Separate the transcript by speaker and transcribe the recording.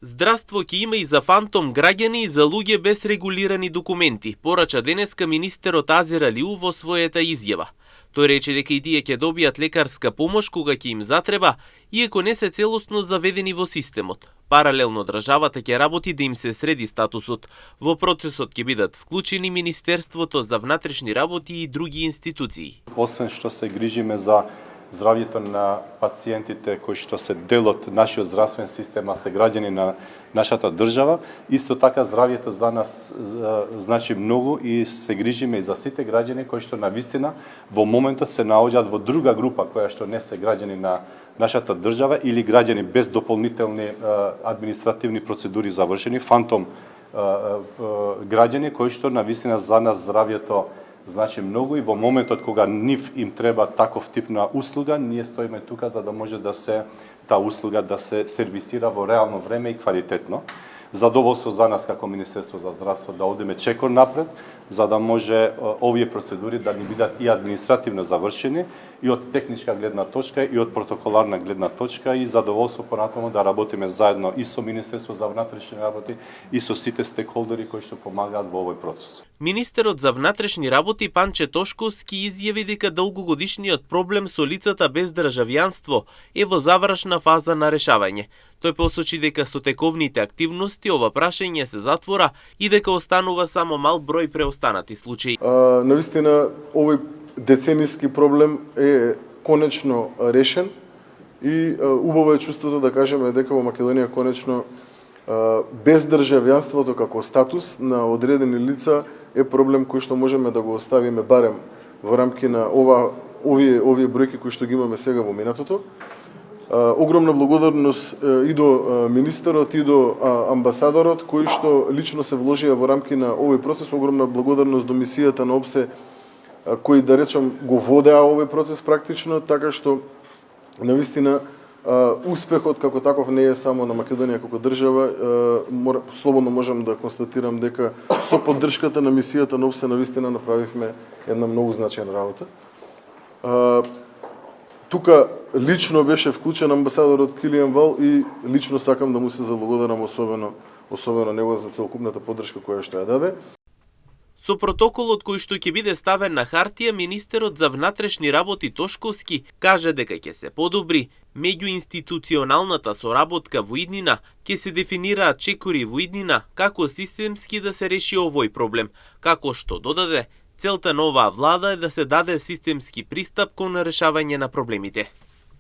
Speaker 1: Здравство ќе има и за фантом граѓани и за луѓе без регулирани документи, порача денеска министерот Азер Алиу во својата изјава. Тој рече дека и тие ќе добијат лекарска помош кога ќе им затреба, иако не се целосно заведени во системот. Паралелно државата ќе работи да им се среди статусот. Во процесот ќе бидат вклучени Министерството за внатрешни работи и други институции.
Speaker 2: Освен што се грижиме за здравјето на пациентите кои што се дел од нашиот здравствен систем, а се граѓани на нашата држава, исто така здравјето за нас значи многу и се грижиме и за сите граѓани кои што навистина во моментот се наоѓаат во друга група која што не се граѓани на нашата држава или граѓани без дополнителни административни процедури завршени, фантом граѓани кои што навистина за нас здравјето значи многу и во моментот кога нив им треба таков тип на услуга, ние стоиме тука за да може да се таа услуга да се сервисира во реално време и квалитетно. Задоволство за нас како Министерство за здравство да одиме чекор напред, за да може овие процедури да ни бидат и административно завршени, и од техничка гледна точка, и од протоколарна гледна точка, и задоволство понатаму да работиме заедно и со Министерство за внатрешни работи, и со сите стейкхолдери кои што помагаат во овој процес.
Speaker 1: Министерот за внатрешни работи Панче Тошковски изјави дека долгогодишниот проблем со лицата без државјанство е во завршна фаза на решавање. Тој посочи дека со тековните активности ова прашање се затвора и дека останува само мал број преостанати случаи.
Speaker 3: Навистина, овој децениски проблем е конечно решен и убаво е чувството да кажеме дека во Македонија конечно без државјанството како статус на одредени лица е проблем кој што можеме да го оставиме барем во рамки на овие бројки кои што ги имаме сега во минатото. Огромна благодарност и до министерот и до амбасадорот кои што лично се вложија во рамки на овој процес. Огромна благодарност до мисијата на ОПСЕ кои да речам го водеа овој процес практично, така што навистина успехот како таков не е само на Македонија како држава. Слободно можам да констатирам дека со поддршката на мисијата на ОПСЕ навистина направивме една многу значајна работа. Тука лично беше вклучен амбасадорот Килијан Вал и лично сакам да му се заблагодарам особено него за целокупната поддршка која што ја даде.
Speaker 1: Со протоколот кој што ќе биде ставен на хартија, министерот за внатрешни работи Тошковски кажа дека ќе се подобри меѓуинституционалната соработка во иднина, ќе се дефинираат чекори во иднина како системски да се реши овој проблем, како што додаде целта на оваа влада е да се даде системски пристап кон решавање на проблемите.